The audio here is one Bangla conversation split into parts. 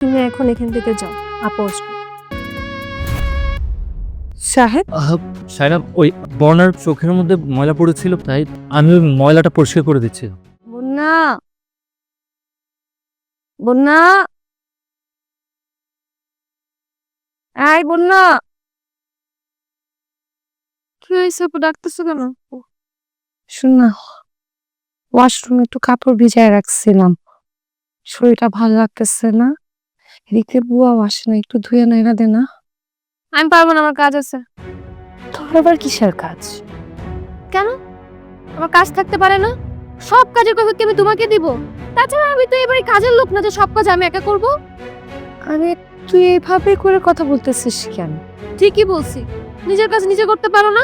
তুমি এখন এখান থেকে যাও, আপু আসবে। সাহেব, সাইরা ওই বর্ণার চোখের মধ্যে ময়লা পড়েছিল, তাই আমি ওই ময়লাটা পরিষ্কার করে দিচ্ছি। বন্যা, বন্যা, এই বন্যা, কি হয়েছে আপু, ডাকতেছো কেন? শোন না, ওয়াশরুমে একটু কাপড় ভিজায় রাখছিলাম, শরীরটা ভালো লাগতেছে না। এদিকে বুয়াও আসে না, একটু ধুয়ে নাইরা দে না। আমি পারবো না, আমার কাজ আছে। তোর আবার কিসের কাজ? কেন, আমার কাজ থাকতে পারে না? সব কাজের কথা কি আমি তোমাকে দিব? তাছাড়া আমি তো এবারে কাজের লোক না যে সব কাজ আমি একা করব। আরে তুই এইভাবে করে কথা বলতেছিস কেন? ঠিকই বলছি, নিজের কাজ নিজে করতে পারো না,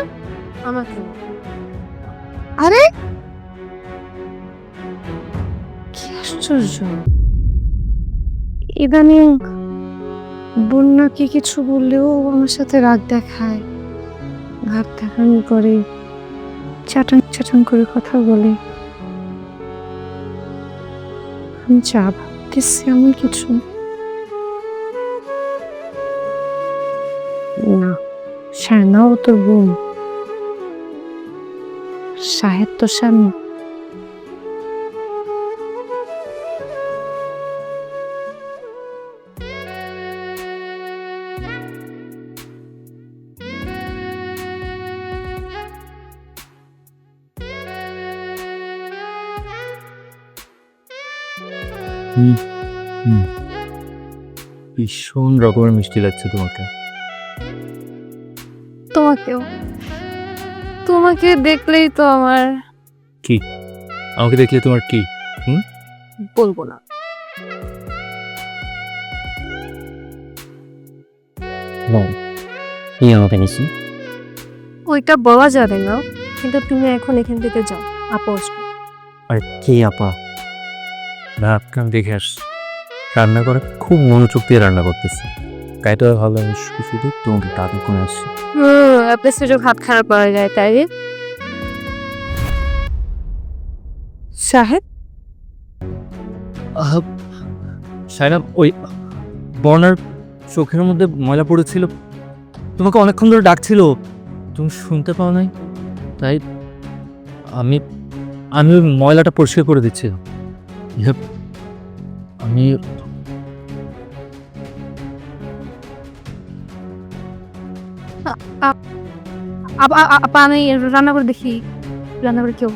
আমাকে। আরে কি আশ্চর্য, ইদানিং বন্যাকে কিছু বললেও আমার সাথে রাগ দেখায়, ভাব দেখানি করে, চাটান চাটান করে কথা বলে। আমি যা ভাবতেছি এমন কিছু না। শায়নাও তোর বোন, শাহেদ তো স্বামী। ভীষণ রকমের মিষ্টি লাগছে তোমাকে। তোমাকেও, তোমাকে দেখলেই তো আমার। কি আমাকে দেখলে তোমার কি? বলবো না। আমাকে নিছি ওইটা বলা যাবে না, কিন্তু তুমি এখন এখান থেকে যাও, আপু আসবে। আর কে আপা? না আপনার দেখে আস, রান্না করে খুব মনোযোগ দিয়ে রান্না করতেছে, গাইটা ভালো। আমি শুধু তোমাকে দাদু করে আসছি। আপনার সুযোগ হাত খারাপ করা যায়, তাই সাহেব। সাইরা ওই বর্ণার চোখের মধ্যে ময়লা পড়েছিল, তোমাকে অনেকক্ষণ ধরে ডাকছিল, তুমি শুনতে পাও নাই, তাই আমি আমি ওই ময়লাটা পরিষ্কার করে দিচ্ছি। আমি আপা, আমি রান্না করে দেখি, রান্না করে কেউ